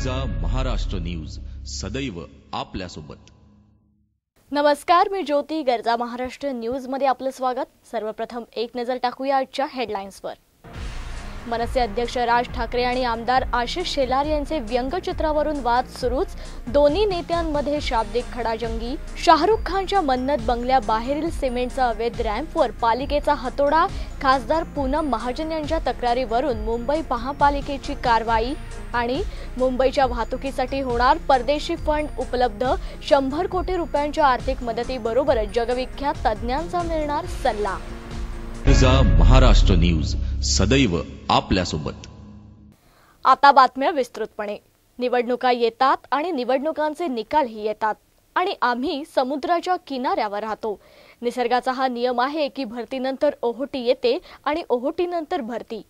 गर्जा Maharashtra news सदैव आपल्यासोबत। नमस्कार, मी ज्योती। गर्जा महाराष्ट्र न्यूज मध्ये आपलं स्वागत। सर्वप्रथम एक नजर टाकूया आजच्या हेडलाईन्सवर। मनसे अध्यक्ष राज ठाकरे आणि आमदार आशिष शेलार यांचे व्यंगचित्रावरून वाद सुरूच। दोन्ही नेत्यांमध्ये शाब्दिक खडाजंगी। शाहरुख खानच्या मन्नत बंगल्याबाहेरील सिमेंटचा अवैध रॅम्पवर पालिकेचा हतोडा। खासदार पूनम महाजन यांच्या तक्रारीवरून मुंबई महापालिकेची कारवाई। आणि मुंबईच्या वाहतुकीसाठी होणार परदेशी फंड उपलब्ध। 100 कोटी रुपयांच्या आर्थिक मदतीबरोबरच जगविख्यात तज्ञांचा मिळणार सल्ला। गर्जा महाराष्ट्र न्यूज सदैव आपल्यासोबत। आता बातम्या विस्तृतपणे। निवडणुका येतात आणि निवडणुकांचे निकालही येतात आणि आम्ही समुद्राच्या किनाऱ्यावर राहतो। निसर्गाचा हा नियम आहे की भरतीनंतर ओहोटी येते आणि ओहोटीनंतर भरती।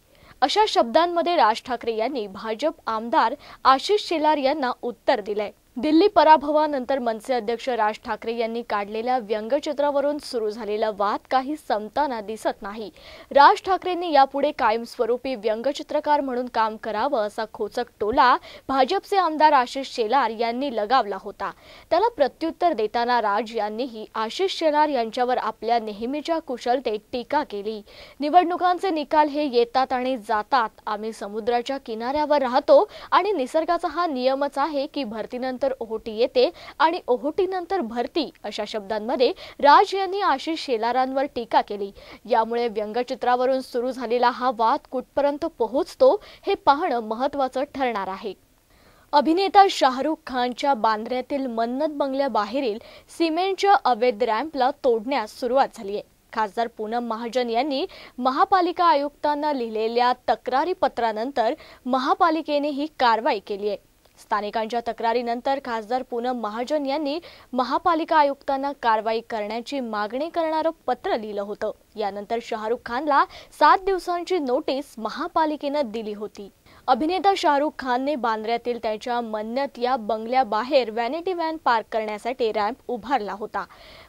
अशा शब्दांमध्ये राज ठाकरे यांनी भाजप आमदार आशिष शेलार यांना उत्तर दिले। दिल्ली पराभवानंतर मनसे अध्यक्ष राज ठाकरे यांनी काढलेल्या व्यंगचित्रावरून सुरू झालेला वाद काही संपताना दिसत नाही। राज ठाकरेंनी यापुढे कायमस्वरूपी व्यंगचित्रकार म्हणून काम करावं असा खोचक टोला भाजपचे आमदार आशिष शेलार यांनी लगावला होता। त्याला प्रत्युत्तर देताना राज यांनीही आशिष शेलार यांच्यावर आपल्या नेहमीच्या कुशलतेत टीका केली। निवडणुकांचे निकाल हे येतात आणि जातात। आम्ही समुद्राच्या किनाऱ्यावर राहतो आणि निसर्गाचा हा नियमच आहे की भरतीनंतर ओहोटी येते आणि ओहोटीनंतर भरती। अशा शब्दांमध्ये राज यांनी आशिष शेलारांवर टीका केली। यामुळे व्यंगचित्रावरून सुरू झालेला हा वाद कुठपर्यंत पोहोचतो हे पाहणं महत्त्वाचं ठरणार आहे। अभिनेता शाहरुख खानच्या बांद्र्यातील मन्नत बंगल्याबाहेरील सिमेंटच्या अवैध रॅम्पला तोडण्यास सुरुवात झाली आहे। खासदार पूनम महाजन यांनी महापालिका आयुक्तांना लिहिलेल्या तक्रारी पत्रानंतर महापालिकेने ही कारवाई केली आहे। स्थानिकांच्या तक्रारीनंतर खासदार पूनम महाजन यांनी महापालिका आयुक्तांना कारवाई करण्याची मागणी करणारं पत्र लिहिलं होतं। यानंतर शाहरुख खानला 7 दिवसांची नोटीस महापालिकेनं दिली होती। अभिनेता शाहरुख खानने बांद्र्यातील त्याच्या मन्नत या बंगल्याबाहेर व्हॅनिटी व्हॅन पार्क करण्यासाठी रॅम्प उभारला होता।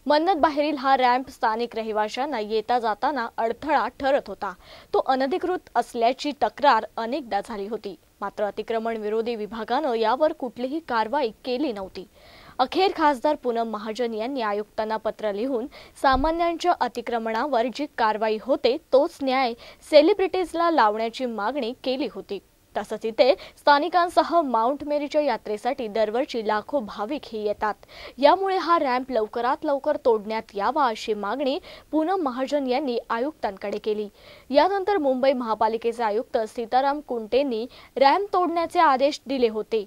मन्नत बाहेरील हा रॅम्प स्थानिक रहिवाशांना येता जाताना अडथळा ठरत होता। तो अनधिकृत असल्याची तक्रार अनेकदा झाली होती, मात्र अतिक्रमण विरोधी विभागानं यावर कुठलीही कारवाई केली नव्हती। अखेर खासदार पूनम महाजन यांनी आयुक्तांना पत्र लिहून सामान्यांच्या अतिक्रमणावर जी कारवाई होते तोच न्याय सेलिब्रिटीजला लावण्याची मागणी केली होती। तसंच इथे स्थानिकांसह माउंट मेरीच्या यात्रेसाठी दरवर्षी लाखो भाविकही येतात। यामुळे हा रॅम्प लवकरात लवकर तोडण्यात यावा अशी मागणी पूनम महाजन यांनी आयुक्तांकडे केली। यानंतर मुंबई महापालिकेचे आयुक्त सीताराम कुंटेंनी रॅम्प तोडण्याचे आदेश दिले होते।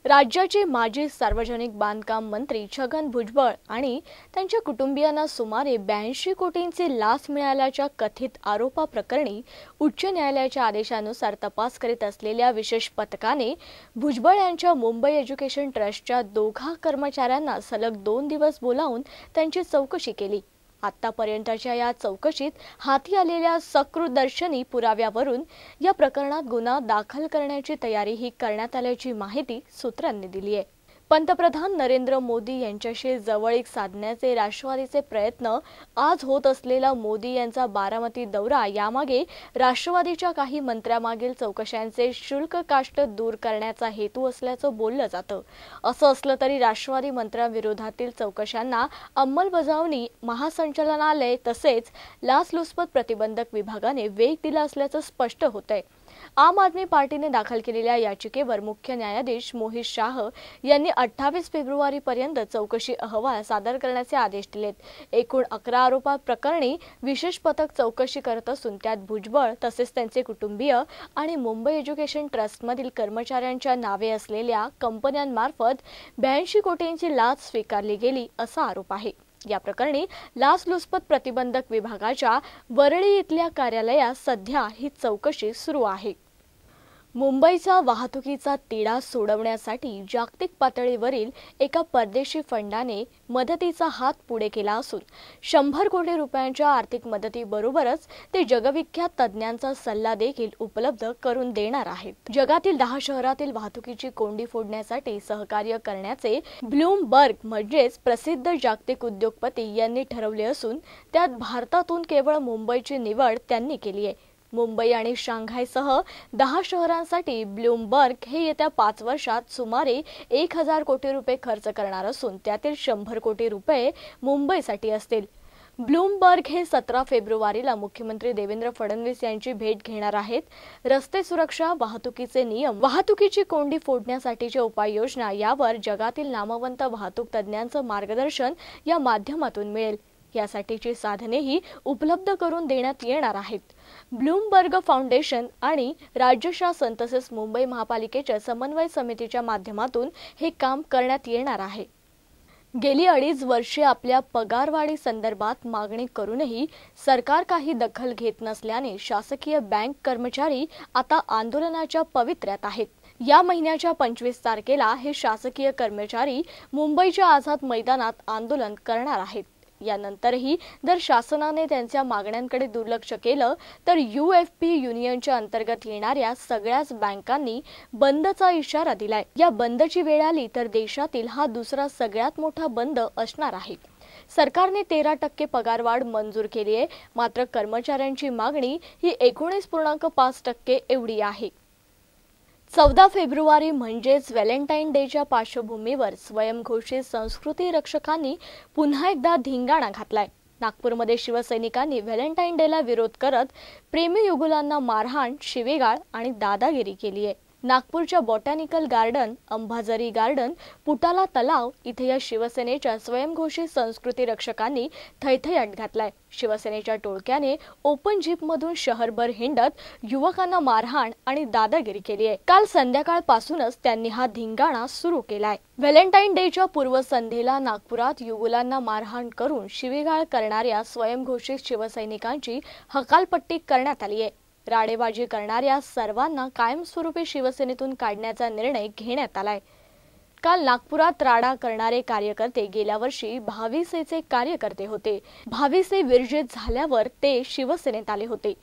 राज्याचे माजी सार्वजनिक बांधकाम मंत्री छगन भुजबळ आणि त्यांच्या कुटुंबियांना सुमारे 82 कोटींची लाच मिळाल्याच्या कथित आरोपाप्रकरणी उच्च न्यायालयाच्या आदेशानुसार तपास करीत असलेल्या विशेष पथकाने भुजबळ यांच्या मुंबई एज्युकेशन ट्रस्टच्या 2 कर्मचाऱ्यांना सलग 2 दिवस बोलावून त्यांची चौकशी केली। आतापर्यंतच्या या चौकशीत हाती आलेल्या सकृदर्शनी पुराव्यावरून या प्रकरणात गुन्हा दाखल करण्याची तयारीही करण्यात आल्याची माहिती सूत्रांनी दिली आहे। पंतप्रधान नरेंद्र मोदी यांच्याशी जवळीक साधण्याचे राष्ट्रवादीचे प्रयत्न आज होत असलेला मोदी यांचा बारामती दौरा यामागे राष्ट्रवादीच्या काही मंत्र्यांमागील चौकशांचे शुल्क काष्ट दूर करण्याचा हेतू असल्याचं बोललं जातं। असं असलं तरी राष्ट्रवादी मंत्र्यांविरोधातील चौकशांना अंमलबजावणी महासंचालनालय तसेच लाचलुचपत प्रतिबंधक विभागाने वेग दिला असल्याचं स्पष्ट होतंय। आम आदमी पार्टीने दाखल केलेल्या याचिकेवर मुख्य न्यायाधीश मोहित शाह यांनी 28 फेब्रुवारीपर्यंत चौकशी अहवाल सादर करण्याचे आदेश दिलेत। एकूण 11 आरोपांप्रकरणी विशेष पथक चौकशी करत असून त्यात भुजबळ तसेच त्यांचे कुटुंबीय आणि मुंबई एज्युकेशन ट्रस्टमधील कर्मचाऱ्यांच्या नावे असलेल्या कंपन्यांमार्फत 82 कोटींची लाच स्वीकारली गेली असा आरोप आहे। या प्रकरणी लाचलुचपत प्रतिबंधक विभागाच्या वरळी इथल्या कार्यालयात सध्या ही चौकशी सुरू आहे। मुंबईचा वाहतुकीचा तिढा सोडवण्यासाठी जागतिक पातळीवरील एका परदेशी फंडाने मदतीचा हात पुढे केला असून 100 कोटी रुपयांच्या आर्थिक मदतीबरोबरच ते जगविख्यात तज्ञांचा सल्ला देखील उपलब्ध करून देणार आहेत। जगातील 10 शहरातील वाहतुकीची कोंडी फोडण्यासाठी सहकार्य करण्याचे ब्लूमबर्ग म्हणजेच प्रसिद्ध जागतिक उद्योगपती यांनी ठरवले असून त्यात भारतातून केवळ मुंबईची निवड त्यांनी केली आहे। मुंबई आणि शांघायसह 10 शहरांसाठी ब्लूमबर्ग हे येत्या 5 वर्षात सुमारे 1000 कोटी रुपये खर्च करणार असून त्यातील 100 कोटी रुपये मुंबईसाठी असतील। ब्लूमबर्ग हे 17 फेब्रुवारीला मुख्यमंत्री देवेंद्र फडणवीस यांची भेट घेणार आहेत। रस्ते सुरक्षा, वाहतुकीचे नियम, वाहतुकीची कोंडी फोडण्यासाठीच्या उपाययोजना यावर जगातील नामवंत वाहतूक तज्ज्ञांचं मार्गदर्शन या माध्यमातून मिळेल। यासाठीची साधनेही उपलब्ध करून देण्यात येणार आहेत। ब्लूमबर्ग फाउंडेशन आणि राज्य शासन तसेच मुंबई महापालिकेच्या समन्वय समितीच्या माध्यमातून हे काम करण्यात येणार आहे। गेली 2.5 वर्षे आपल्या पगारवाढी संदर्भात मागणी करूनही सरकार काही दखल घेत नसल्याने शासकीय बँक कर्मचारी आता आंदोलनाच्या पवित्र्यात आहेत। या महिन्याच्या 25 तारखेला हे शासकीय कर्मचारी मुंबईच्या आझाद मैदानात आंदोलन करणार आहेत। यानंतरही जर शासनाने त्यांच्या मागण्यांकडे दुर्लक्ष केलं तर UFP युनियनच्या अंतर्गत येणाऱ्या सगळ्याच बँकांनी बंदचा इशारा दिलाय। या बंदची वेळ आली तर देशातील हा दुसरा सगळ्यात मोठा बंद असणार आहे। सरकारने 13% पगारवाढ मंजूर केली आहे, मात्र कर्मचाऱ्यांची मागणी ही 19.5% एवढी आहे। 14 फेब्रुवारी म्हणजेच व्हॅलेंटाईन डेच्या पार्श्वभूमीवर स्वयंघोषित संस्कृती रक्षकांनी पुन्हा एकदा धिंगाणा घातलाय। नागपूरमध्ये शिवसैनिकांनी व्हॅलेंटाईन डेला विरोध करत प्रेमी युगुलांना मारहाण, शिवीगाळ आणि दादागिरी केली आहे। नागपूरच्या बॉटॅनिकल गार्डन, अंबाझरी गार्डन, पुटाला तलाव इथे या शिवसेनेच्या स्वयंघोषित संस्कृती रक्षकांनी थैथयाट घातलाय। शिवसेनेच्या टोळक्याने ओपन जीपमधून शहरभर हिंडत युवकांना मारहाण आणि दादागिरी केली आहे। काल संध्याकाळपासूनच त्यांनी हा धिंगाणा सुरू केलाय। व्हॅलेंटाईन डेच्या पूर्वसंध्येला नागपुरात युगुलांना मारहाण करून शिवीगाळ करणाऱ्या स्वयंघोषित शिवसैनिकांची हकालपट्टी करण्यात आली आहे। राडेबाजी करणाऱ्या सर्वांना कायमस्वरूपी शिवसेनेतून काढण्याचा निर्णय घेण्यात आलाय। काल नागपुरात राडा करणारे कार्यकर्ते गेल्या वर्षी भाविसेचे कार्यकर्ते होते। भाविसे विर्जित झाल्यावर ते शिवसेनेत आले होते,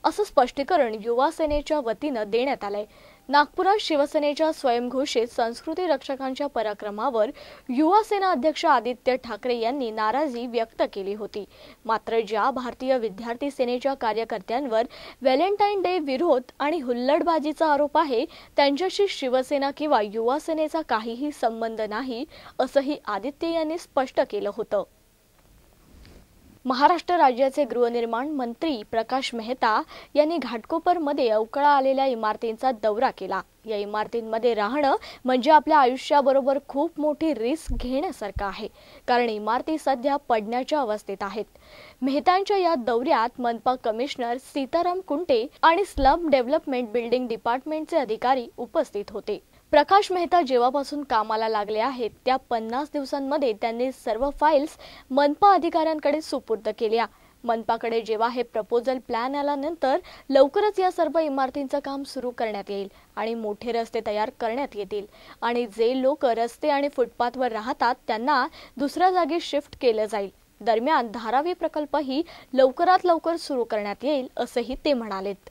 असं स्पष्टीकरण युवा सेनेच्या वतीनं देण्यात आलंय। नागपुरात शिवसेनेच्या स्वयंघोषित संस्कृती रक्षकांच्या पराक्रमावर युवा सेना अध्यक्ष आदित्य ठाकरे यांनी नाराजी व्यक्त केली होती। मात्र ज्या भारतीय विद्यार्थी सेनेच्या कार्यकर्त्यांवर व्हॅलेंटाईन डे विरोध आणि हुल्लडबाजीचा आरोप आहे त्यांच्याशी शिवसेना किंवा युवा सेनेचा काहीही संबंध नाही, असंही आदित्य यांनी स्पष्ट केलं होतं। महाराष्ट्र राज्याचे गृहनिर्माण मंत्री प्रकाश मेहता यांनी घाटकोपरमध्ये अवकळा आलेल्या इमारतींचा दौरा केला। या इमारतींमध्ये राहणं म्हणजे आपल्या आयुष्याबरोबर खूप मोठी रिस्क घेण्यासारखं आहे, कारण इमारती सध्या पडण्याच्या अवस्थेत आहेत। मेहतांच्या या दौऱ्यात मनपा कमिशनर सीताराम कुंटे आणि स्लम डेव्हलपमेंट बिल्डिंग डिपार्टमेंटचे अधिकारी उपस्थित होते। प्रकाश मेहता जेव्हापासून कामाला लागले आहेत त्या 50 दिवसांमध्ये त्यांनी सर्व फाईल्स मनपा अधिकाऱ्यांकडे सुपूर्द केल्या। मनपाकडे जेव्हा हे प्रपोजल प्लॅन आल्यानंतर लवकरच या सर्व इमारतींचं काम सुरू करण्यात येईल आणि मोठे रस्ते तयार करण्यात येतील आणि जे लोक रस्ते आणि फुटपाथवर राहतात त्यांना दुसऱ्या जागी शिफ्ट केलं जाईल। दरम्यान धारावी प्रकल्पही लवकरात लवकर सुरू करण्यात येईल, असंही ते म्हणालेत।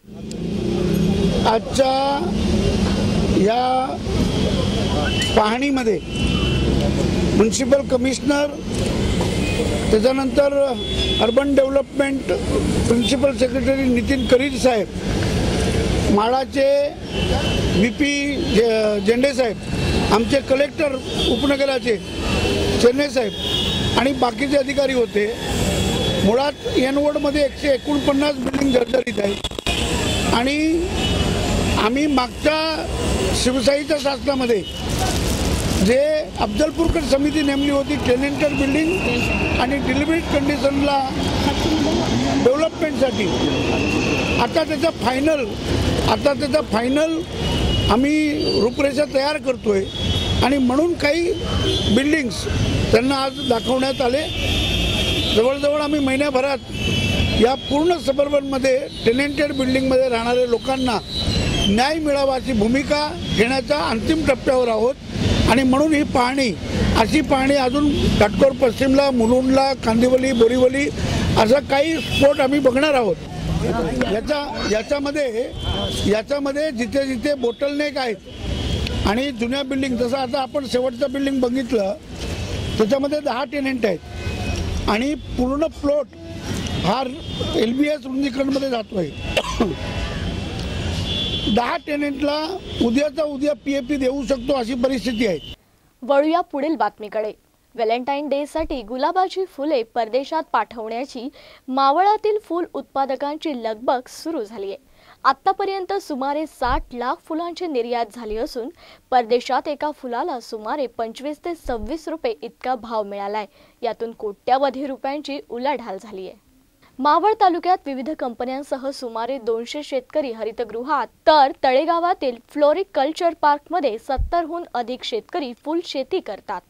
आजच्या या पाहणीमध्ये म्युनिसिपल कमिशनर, त्याच्यानंतर urban development principal secretary Nitin Karir साहेब, माळाचे VP झेंडे साहेब, आमचे कलेक्टर उपनगराचे चेन्नई साहेब आणि बाकीचे अधिकारी होते। मुळात एनवोर्डमध्ये 149 बिल्डिंग जर्जरित आहे आणि आम्ही मागच्या शिवशाहीच्या शासनामध्ये जे अफजलपूरकर समिती नेमली होती टेनेंटेड बिल्डिंग आणि डिलिमिटेड कंडिशनला डेव्हलपमेंटसाठी, आता त्याचा फायनल आम्ही रूपरेषा तयार करतोय आणि म्हणून काही बिल्डिंग्स त्यांना आज दाखवण्यात आले। जवळजवळ आम्ही महिन्याभरात या पूर्ण सबर्बनमध्ये टेनेंटेड बिल्डिंगमध्ये राहणाऱ्या लोकांना न्याय मिळावा अशी भूमिका घेण्याच्या अंतिम टप्प्यावर आहोत आणि म्हणून ही पाहणी, अशी पाहणी अजून घाटकोपर पश्चिमला, मुलुंडला, कांदिवली, बोरीवली असा काही स्पॉट आम्ही बघणार आहोत। याच्यामध्ये जिथे जिथे बोटलनेक आहेत आणि जुन्या बिल्डिंग, जसं आता आपण शेवटचं बिल्डिंग बघितलं त्याच्यामध्ये 10 टेनेंट आहेत आणि पूर्ण प्लॉट हा LBS रुंदीकरणमध्ये जातोय। 10 टेनेंटला उद्याचा उद्या PAP देऊ शकतो अशी परिस्थिती आहे. वळूया पुढील बातमीकडे. व्हॅलेंटाईन डे साठी गुलाबाची फुले परदेशात पाठवण्याची मावळातील फूल उत्पादकांची लगबग सुरू झाली आहे. आतापर्यंत सुमारे 60 लाख फुलांची निर्यात झाली असून परदेशात एका फुलाला सुमारे 25 ते 26 रुपये इतका भाव मिळालाय. यातून कोट्यावधी रुपयांची उलाढाल झाली आहे. मावळ तालुक्यात विविध कंपन्यांसह सुमारे 200 शेतकरी हरितगृहात तर तळेगावातील फ्लोरिकल्चर पार्कमध्ये 70हून अधिक शेतकरी फुल शेती करतात.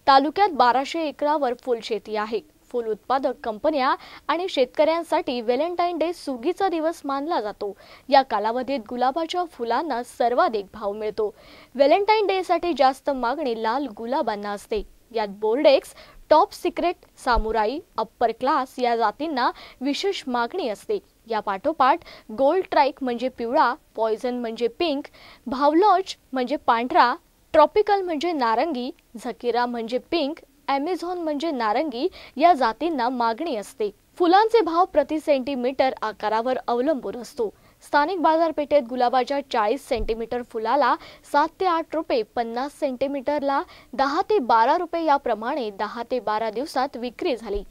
तालुक्यात 1200 एकरावर फुल शेती आहे. फुल उत्पादक कंपन्या आणि शेतकऱ्यांसाठी व्हॅलेंटाईन डे सुगीचा दिवस मानला जातो. या कालावधीत गुलाबाच्या फुलांना सर्वाधिक भाव मिळतो. व्हॅलेंटाईन डे साठी जास्त मागणी लाल गुलाबांना असते. यात Bordeaux, top secret, samurai, upper class या जातींना विशेष मागणी असते. या पाठोपाठ गोल्ड ट्राइक म्हणजे पिवळा, पॉइझन म्हणजे पिंक, भावलॉज म्हणजे पांढरा, ट्रॉपिकल म्हणजे नारंगी, झकीरा म्हणजे पिंक, ॲमेझॉन म्हणजे नारंगी या जातींना मागणी असते. फुलांचे भाव प्रति सेंटीमीटर आकारावर अवलंबून असतो. स्थानिक बाजारपेठेत गुलाबाच्या 40 सेंटीमीटर फुलाला 7 ते 8 रुपये, 50 सेंटीमीटरला 10 ते 12 रुपये याप्रमाणे 10 ते 12 दिवसात विक्री झाली.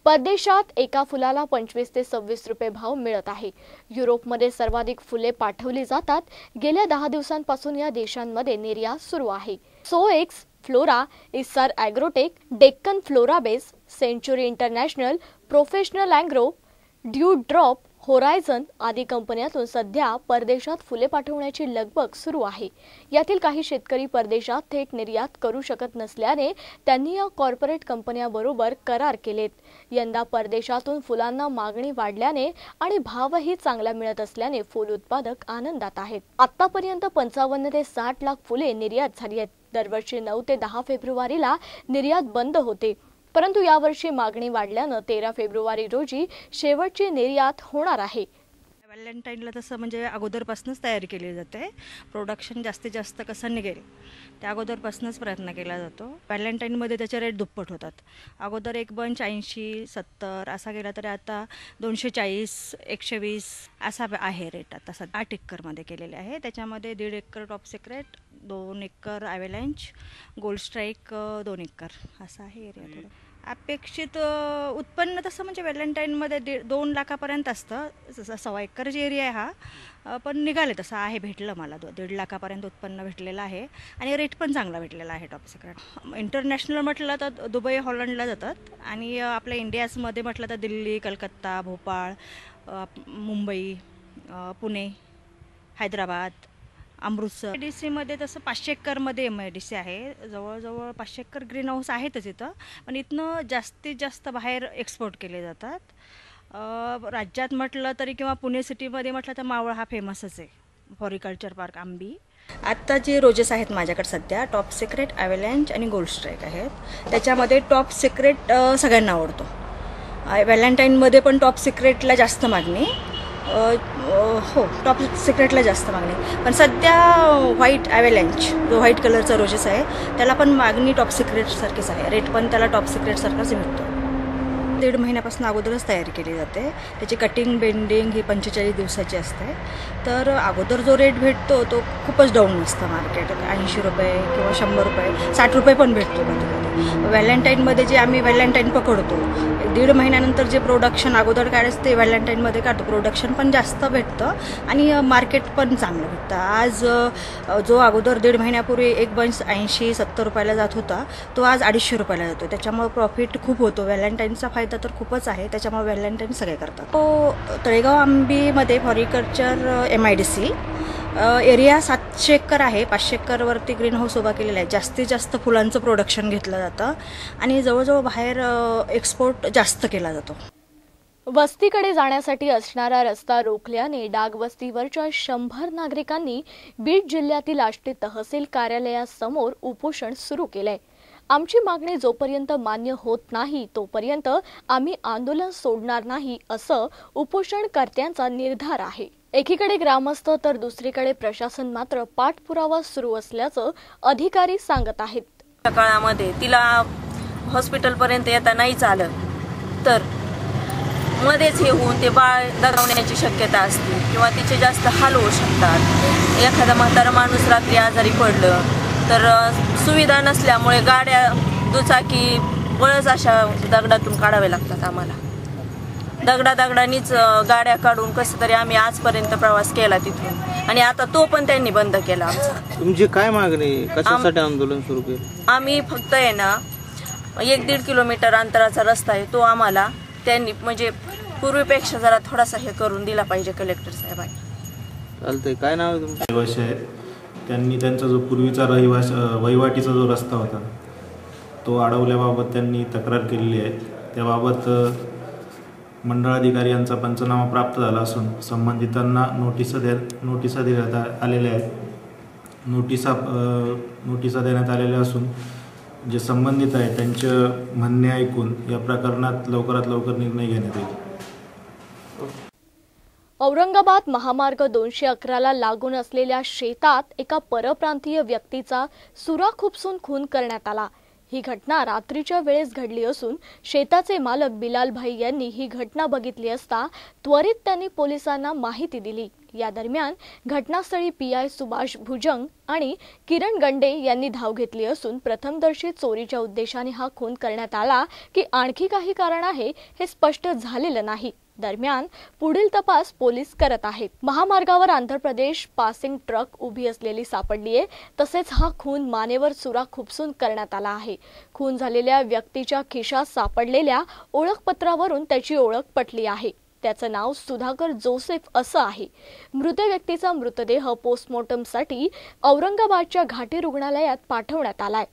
परदेशात एका फुलाला 25 ते 26 रुपये भाव मिळत आहे. युरोपमध्ये सर्वाधिक फुले पाठवली जातात. गेल्या 10 दिवसांपासून या देशांमध्ये निर्यात सुरू आहे. Soex, Flora, Isar Agrotech, Deccan Florabase, Century International, Professional Agro, Dew Drop, Horizon आदी कंपन्यांतून सध्या परदेशात फुले पाठवण्याची लगबग सुरू आहे. यातील काही शेतकरी परदेशात थेट निर्यात करू शकत नसल्याने त्यांनी या कॉर्पोरेट कंपन्यांबरोबर करार केलेत. यंदा परदेशातून फुलांना मागणी वाढल्याने आणि भावही चांगला मिळत असल्याने फुल उत्पादक आनंदात आहेत. आतापर्यंत 55 ते 60 लाख फुले निर्यात झाली आहेत. दरवर्षी 9 ते 10 फेब्रुवारीला निर्यात बंद होते. परंतु यावर्षी मागणी वाढल्यानं 13 फेब्रुवारी रोजी शेवटची निर्यात होणार आहे. व्हॅलेंटाईनला तसं म्हणजे अगोदरपासूनच तयारी केली जाते. प्रोडक्शन जास्तीत जास्त कसं निघेल त्या अगोदरपासूनच प्रयत्न केला जातो. व्हॅलेंटाईनमध्ये त्याचे रेट दुप्पट होतात. अगोदर एक बंच 80-70 असा गेला तरी आता 240, 120 असा आहे रेट. आता सध्या 8 एकरमध्ये केलेले आहे. त्याच्यामध्ये 1.5 acre Top Secret, 2 acre Avalanche, Gold Strike 2 acre असा आहे एरिया. थोडं अपेक्षित उत्पन्न तसं म्हणजे व्हॅलेंटाईनमध्ये 2 लाखापर्यंत असतं. 1.25 एकर जे एरिया आहे हा, पण निघाले तसं आहे. भेटलं मला 1.5 लाखापर्यंत उत्पन्न भेटलेलं आहे आणि रेट पण चांगला भेटलेला आहे टॉप सिक्रेट. इंटरनॅशनल म्हटलं तर दुबई, हॉलंडला जातात आणि आपल्या इंडियाजमध्ये म्हटलं तर दिल्ली, कलकत्ता, भोपाळ, मुंबई, पुणे, हैदराबाद, अमृतसर. MIDC तसं 500 एकरमध्ये MIDC आहे. जवळजवळ 500 एकर ग्रीन हाऊस आहेतच इथं, पण इथनं जास्तीत जास्त बाहेर एक्सपोर्ट केले जातात. राज्यात म्हटलं तरी किंवा पुणे सिटीमध्ये म्हटलं तर मावळ हा फेमसच आहे. Floriculture park, Ambi. आत्ता जे रोजेस आहेत माझ्याकडे सध्या टॉप सिक्रेट, ॲव्हलॅन्च आणि गोल्ड स्ट्राईक आहेत. त्याच्यामध्ये टॉप सिक्रेट सगळ्यांना आवडतो. व्हॅलेंटाईनमध्ये पण टॉप सिक्रेटला जास्त मागणी. हो, टॉप सिक्रेटला जास्त मागणी. पण सध्या व्हाईट ॲव्हलॅन्च जो व्हाईट कलरचा रोजेस आहे त्याला पण मागणी टॉप सिक्रेटसारखीच आहे. रेट पण त्याला टॉप सिक्रेटसारखाच मिळतो. 1.5 महिन्यापासून अगोदरच तयारी केली जाते. त्याची कटिंग, बेंडिंग ही 45 दिवसाची असते. तर अगोदर जो रेट भेटतो तो खूपच डाऊन असतं मार्केट. 80 रुपये किंवा 100 रुपये, 60 रुपये पण भेटतो कधी. व्हॅलेंटाईनमध्ये जे आम्ही व्हॅलेंटाईन पकडतो 1.5 महिन्यानंतर जे प्रोडक्शन अगोदर काढायचं ते व्हॅलेंटाईनमध्ये काढतो. प्रोडक्शन पण जास्त भेटतं आणि मार्केट पण चांगलं भेटतं. आज जो अगोदर 1.5 महिन्यापूर्वी एक बंच 80-70 रुपयाला जात होता तो आज 250 रुपयाला जातो. त्याच्यामुळे प्रॉफिट खूप होतो. व्हॅलेंटाईनचा फायदा तर खूपच आहे. त्याच्यामुळे व्हॅलेंटाईन सगळे करतात. तो तळेगाव आंबीमध्ये फ्लोरिकल्चर MIDC एरिया 700 एकर आहे. 500 एकरवरती ग्रीन हाऊस उभा केलेला आहे. जास्तीत जास्त फुलांचं प्रोडक्शन घेतलं जातं आणि जवळजवळ बाहेर एक्सपोर्ट जास्त केला जातो. वस्तीकडे जाण्यासाठी असणारा रस्ता रोखल्याने डाग वस्तीवरच्या 100 नागरिकांनी बीड जिल्ह्यातील आष्टी तहसील कार्यालयासमोर उपोषण सुरू केलंय. आमची मागणी जोपर्यंत मान्य होत नाही तोपर्यंत आम्ही आंदोलन सोडणार नाही असं उपोषणकर्त्यांचा निर्धार आहे. एकीकडे ग्रामस्थ तर दुसरीकडे प्रशासन मात्र पाठपुरावा सुरू असल्याचं अधिकारी सांगत आहेत. काळामध्ये तिला हॉस्पिटलपर्यंत येता नाही आलं तर मध्येच हे होऊन ते बाळ दगावण्याची शक्यता असते किंवा तिचे जास्त हाल होऊ शकतात. एखादा म्हातारा माणूस रात्री आजारी पडलं तर सुविधा नसल्यामुळे गाड्या दुचाकी बळच अशा दगडातून काढावे लागतात. आम्हाला दगडानीच गाड्या काढून कसं तरी आम्ही आजपर्यंत प्रवास केला तिथून, आणि आता तो पण त्यांनी बंद केला आमचा. तुमची काय मागणी, कशासाठी आंदोलन सुरू केलं? आम्ही फक्त आहे ना 1-1.5 किलोमीटर अंतराचा रस्ता आहे, तो आम्हाला त्यांनी म्हणजे पूर्वीपेक्षा जरा थोडासा हे करून दिला पाहिजे कलेक्टर साहेबांनी. चालतंय. काय नाव आहे तुमचं? रहिवासी आहेत. त्यांनी त्यांचा जो पूर्वीचा वहिवाटीचा जो रस्ता होता तो अडवल्याबाबत त्यांनी तक्रार केलेली आहे. त्याबाबत मंडळाधिकारी यांचा पंचनामा प्राप्त झाला असून संबंधितांना नोटिसा देण्यात आलेल्या आहेत. नोटिसा देण्यात आलेल्या असून जे संबंधित आहेत त्यांचे म्हणणे ऐकून या प्रकरणात लवकरात लवकर निर्णय घेण्यात येईल. औरंगाबाद महामार्ग 211ला लागून असलेल्या शेतात एका परप्रांतीय व्यक्तीचा सुरा खुपसून खून करण्यात आला. ही घटना रात्रीच्या वेळेस घडली असून शेताचे मालक बिलाल भाई यांनी ही घटना बघितली असता त्वरित त्यांनी पोलिसांना माहिती दिली. या दरम्यान घटनास्थळी पीआय सुभाष भुजंग आणि किरण गंडे यांनी धाव घेतली असून प्रथमदर्शी चोरीच्या उद्देशाने हा खून करण्यात आला की आणखी काही कारण आहे हे स्पष्ट झालेलं नाही. दरम्यान पुढील तपास पोलीस करत आहेत. महामार्गावर आंध्र प्रदेश पासिंग ट्रक उभी असलेली सापडली आहे. तसेच हा खून मानेवर सुरा खुपसून करण्यात आला आहे. खून झालेल्या व्यक्तीच्या खिशात सापडलेल्या ओळखपत्रावरून त्याची ओळख पटली आहे. त्याचं नाव सुधाकर जोसेफ असं आहे. मृत व्यक्तीचा मृतदेह पोस्टमॉर्टमसाठी औरंगाबादच्या घाटी रुग्णालयात पाठवण्यात आलाय.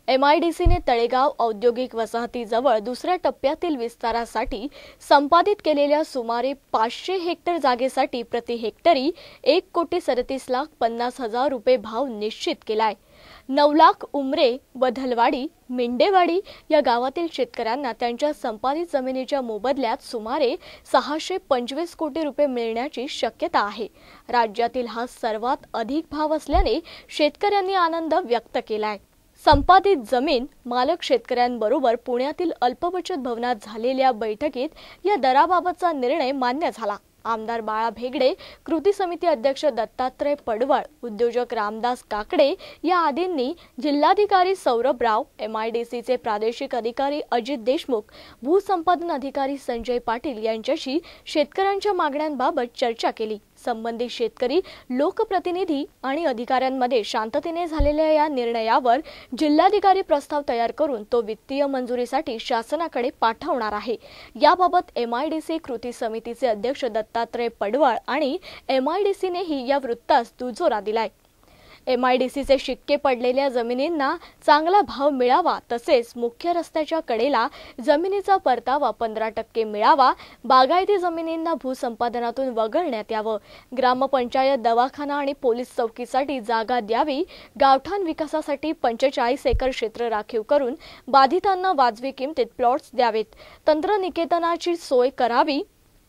MIDCने तळेगाव औद्योगिक वसाहतीजवळ दुसऱ्या टप्प्यातील विस्तारासाठी संपादित केलेल्या सुमारे 500 हेक्टर जागेसाठी प्रति हेक्टरी 1,37,50,000 रुपये भाव निश्चित केलाय. 9 लाख उमरे, बधलवाडी, मिंडेवाडी या गावातील शेतकऱ्यांना त्यांच्या संपादित जमिनीच्या मोबदल्यात सुमारे 625 कोटी रुपये मिळण्याची शक्यता आहे. राज्यातील हा सर्वात अधिक भाव असल्याने शेतकऱ्यांनी आनंद व्यक्त केलाय. संपादित जमीन मालक शेतकऱ्यांबरोबर पुण्यातील अल्पबचत भवनात झालेल्या बैठकीत या दराबाबतचा निर्णय मान्य झाला. आमदार बाळा भेगडे, कृती समिती अध्यक्ष दत्तात्रय पडवळ, उद्योजक रामदास काकडे या आदींनी जिल्हाधिकारी सौरभ राव, MIDCचे प्रादेशिक अधिकारी अजित देशमुख, भूसंपादन अधिकारी संजय पाटील यांच्याशी शेतकऱ्यांच्या मागण्यांबाबत चर्चा केली. संबंधित शेतकरी, लोकप्रतिनिधी आणि अधिकाऱ्यांमध्ये शांततेने झालेल्या या निर्णयावर जिल्हाधिकारी प्रस्ताव तयार करून तो वित्तीय मंजुरीसाठी शासनाकडे पाठवणार आहे. याबाबत MIDC कृती समितीचे अध्यक्ष दत्तात्रय पडवळ आणि MIDCनेही या वृत्तास दुजोरा दिलाय. MIDCचे शिक्के पडलेल्या जमिनींना चांगला भाव मिळावा, तसेच मुख्य रस्त्याच्या कडेला जमिनीचा परतावा 15% मिळावा, बागायती जमिनींना भूसंपादनातून वगळण्यात यावं, ग्रामपंचायत, दवाखाना आणि पोलीस चौकीसाठी जागा द्यावी, गावठाण विकासासाठी 45 एकर क्षेत्र राखीव करून बाधितांना वाजवी किमतीत प्लॉट्स द्यावेत, तंत्रनिकेतनाची सोय करावी,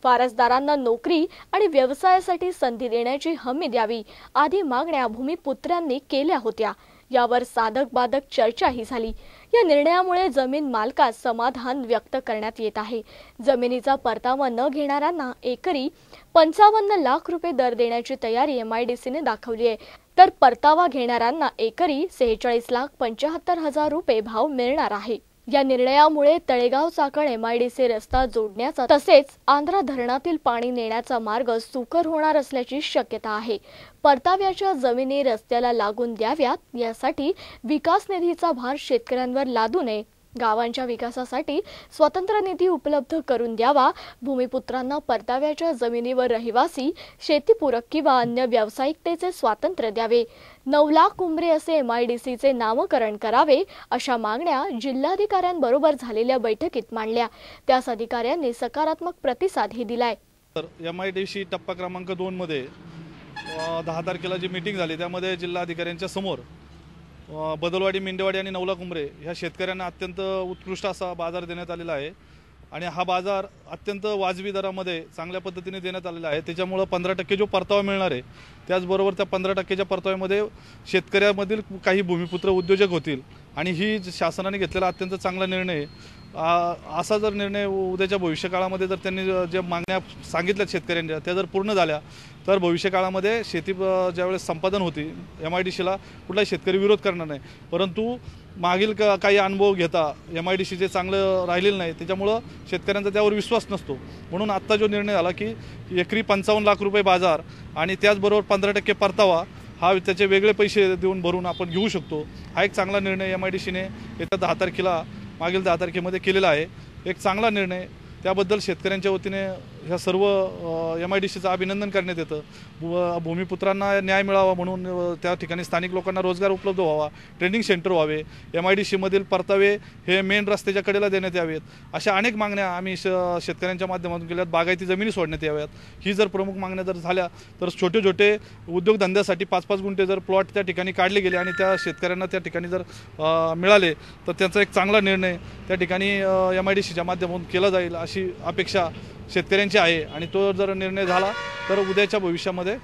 वारसदारांना नोकरी आणि व्यवसायासाठी संधी देण्याची हमी द्यावी आदी मागण्या भूमिपुत्रांनी केल्या होत्या. यावर साधक बाधक चर्चाही झाली. या निर्णयामुळे जमीन मालकास समाधान व्यक्त करण्यात येत आहे. जमिनीचा परतावा न घेणाऱ्यांना एकरी 55 लाख रुपये दर देण्याची तयारी MIDCने दाखवली आहे, तर परतावा घेणाऱ्यांना एकरी 46,75,000 रुपये भाव मिळणार आहे. या निर्णयामुळे तळेगाव चाकण MIDC रस्ता जोडण्याचा तसेच आंध्रा धरणातील पाणी नेण्याचा मार्ग सुकर होणार असल्याची शक्यता आहे. परताव्याच्या जमिनी रस्त्याला लागून द्याव्यात, यासाठी विकास निधीचा भार शेतकऱ्यांवर लादू नये. गावांच्या विकासासाठी स्वतंत्र निधी उपलब्ध करून द्यावा. भूमिपुत्रांना परताव्याच्या जमिनीवर रहिवासी, शेतीपूरक किंवा अन्य व्यावसायिकतेचे स्वातंत्र्य द्यावे. 9 लाख उमरे असे MIDCचे नामकरण करावे, अशा मागण्या जिल्हाधिकाऱ्यांबरोबर झालेल्या बैठकीत मांडल्या. त्यास अधिकाऱ्यांनी सकारात्मक प्रतिसादही दिलाय. MIDC टप्पा क्रमांक 2 मध्ये 10 तारखेला जी मीटिंग झाली त्यामध्ये जिल्हाधिकाऱ्यांच्या समोर बदलवाडी, मिंडेवाडी आणि 9 लाख उमरे ह्या शेतकऱ्यांना अत्यंत उत्कृष्ट असा बाजार देण्यात आलेला आहे आणि हा बाजार अत्यंत वाजवी दरामध्ये चांगल्या पद्धतीने देण्यात आलेला आहे. त्याच्यामुळे 15% जो परतावा मिळणार आहे, त्याचबरोबर त्या 15%च्या परताव्यामध्ये शेतकऱ्यांमधील काही भूमिपुत्र उद्योजक होतील आणि ही शासनाने घेतलेला अत्यंत चांगला निर्णय असा जर निर्णय उद्याच्या भविष्यकाळामध्ये जर त्यांनी ज्या मागण्या सांगितल्या शेतकऱ्यांच्या त्या जर पूर्ण झाल्या तर भविष्यकाळामध्ये शेती ज्यावेळेस संपादन होती MIDCला कुठलाही शेतकरी विरोध करणार नाही. परंतु मागील काही अनुभव घेता MIDCचे चांगलं राहिलेलं नाही, त्याच्यामुळं शेतकऱ्यांचा त्यावर विश्वास नसतो. म्हणून आत्ता जो निर्णय झाला की एकरी 55 लाख रुपये बाजार आणि त्याचबरोबर 15% परतावा हा त्याचे वेगळे पैसे देऊन भरून आपण घेऊ शकतो, हा एक चांगला निर्णय MIDCने येत्या 10 तारखेला मागील 10 तारखेमध्ये केलेला आहे. एक चांगला निर्णय, त्याबद्दल शेतकऱ्यांच्या वतीने ह्या सर्व MIDCचं अभिनंदन करण्यात येतं. भूमिपुत्रांना न्याय मिळावा म्हणून त्या ठिकाणी स्थानिक लोकांना रोजगार उपलब्ध व्हावा, ट्रेनिंग सेंटर व्हावे, MIDCमधील परतावे हे मेन रस्त्याच्या कडेला देण्यात यावेत, अशा अनेक मागण्या आम्ही शेतकऱ्यांच्या माध्यमातून केल्यात. बागायती जमिनी सोडण्यात याव्यात, ही जर प्रमुख मागण्या जर झाल्या तर छोटे छोटे उद्योगधंद्यासाठी 5-5 गुंठे जर प्लॉट त्या ठिकाणी काढले गेले आणि त्या शेतकऱ्यांना त्या ठिकाणी जर मिळाले तर त्याचा एक चांगला निर्णय त्या ठिकाणी MIDCच्या माध्यमातून केला जाईल अशी अपेक्षा शेतकऱ्यांची आहे. आणि तो जर निर्णय झाला तर उद्याच्या भविष्यामध्ये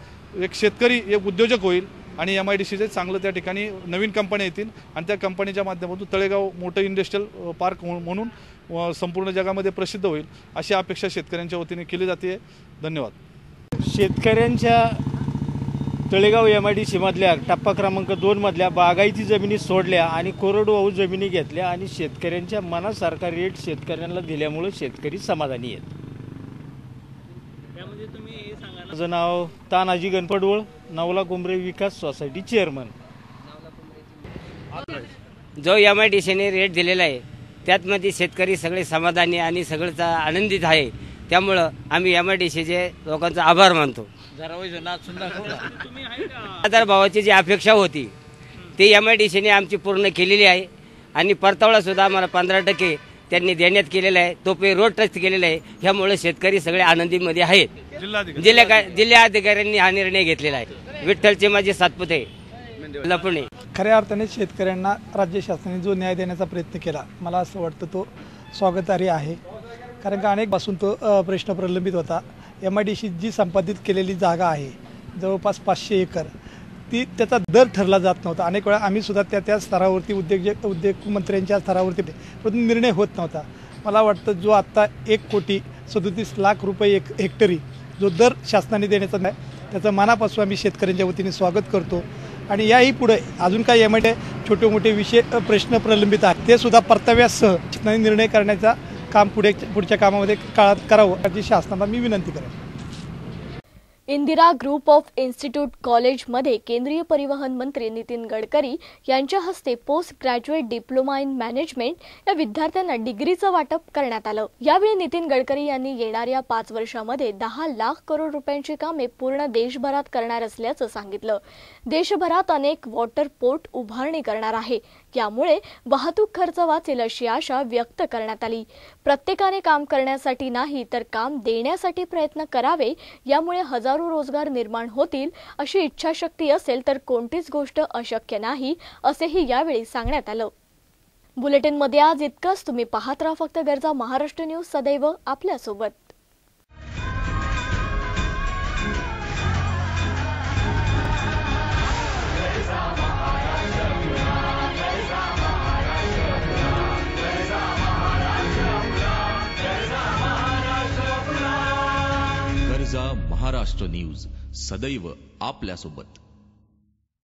एक शेतकरी एक उद्योजक होईल आणि MIDCचे चांगलं त्या ठिकाणी नवीन कंपन्या येतील आणि त्या कंपनीच्या माध्यमातून तळेगाव मोठं इंडस्ट्रियल पार्क म्हणून संपूर्ण जगामध्ये प्रसिद्ध होईल अशी अपेक्षा शेतकऱ्यांच्या वतीने केली जाते. धन्यवाद. शेतकऱ्यांच्या तळेगाव MIDCमधल्या टप्पा क्रमांक 2 मधल्या बागायती जमिनी सोडल्या आणि कोरडवाहू जमिनी घेतल्या आणि शेतकऱ्यांच्या मनासारखा रेट शेतकऱ्यांना दिल्यामुळे शेतकरी समाधानी आहेत. माझं नाव तानाजी गणपडवळ, नवला कुंभरे विकास सोसायटी चेअरमन. जो MIDCने रेट दिलेला आहे त्यातमध्ये शेतकरी सगळे समाधानी आणि सगळं आनंदित आहे. त्यामुळं आम्ही MIDCचे लोकांचा आभार मानतो. भावाची जी अपेक्षा होती ती MIDCने आमची पूर्ण केलेली आहे आणि परतावा सुद्धा आम्हाला 15% त्यांनी देण्यात केलेला आहे. तो पे रोड टच केलेला आहे. ह्यामुळे शेतकरी सगळे आनंदीमध्ये आहेत. जिल्हाधिकाऱ्यांनी हा निर्णय घेतलेला आहे. विठ्ठलचे माझे सातपुते, पुणे. खऱ्या अर्थाने शेतकऱ्यांना राज्य शासनाने जो न्याय देण्याचा प्रयत्न केला, मला असं वाटतं तो स्वागतार्ह आहे. कारण का अनेकपासून तो प्रश्न प्रलंबित होता. MIDC जी संपादित केलेली जागा आहे जवळपास 500 एकर, ती त्याचा दर ठरला जात नव्हता. अनेक वेळा आम्ही सुद्धा त्या स्तरावरती उद्योग मंत्र्यांच्या स्तरावरती परंतु निर्णय होत नव्हता. मला वाटतं जो आत्ता 1,37 लाख रुपये हेक्टरी जो दर शासनाने देण्याचा नाही, त्याचं मनापासून आम्ही शेतकऱ्यांच्या वतीने स्वागत करतो. आणि याही पुढे अजून काही MIDC छोटे मोठे विषय प्रश्न प्रलंबित आहेत ते सुद्धा परताव्यासह शासनाने निर्णय करण्याचा काम पुढच्या कामामध्ये काळात करावं याची शासनाला मी विनंती करेन. इंदिरा ग्रुप ऑफ इन्स्टिट्यूट कॉलेजमध्ये केंद्रीय परिवहन मंत्री नितीन गडकरी यांच्या हस्ते post graduate diploma in management या विद्यार्थ्यांना डिग्रीचं वाटप करण्यात आलं. यावेळी नितीन गडकरी यांनी येणाऱ्या 5 वर्षांमध्ये 10 लाख करोड रुपयांची कामे पूर्ण देशभरात करणार असल्याचं सांगितलं. देशभरात अनेक वॉटर पोर्ट उभारणी करणार आहे, यामुळे वाहतूक खर्च वाचेल अशी आशा व्यक्त करण्यात आली. प्रत्येकाने काम करण्यासाठी नाही तर काम देण्यासाठी प्रयत्न करावे, यामुळे हजारो रोजगार निर्माण होतील. अशी इच्छाशक्ती असेल तर कोणतीच गोष्ट अशक्य नाही असेही यावेळी सांगण्यात आलं. बुलेटिनमध्ये आज इतकंच. तुम्ही पाहत राहा फक्त गरजा महाराष्ट्र न्यूज, सदैव आपल्यासोबत. गरजा महाराष्ट्र न्यूज, सदैव आपल्यासोबत.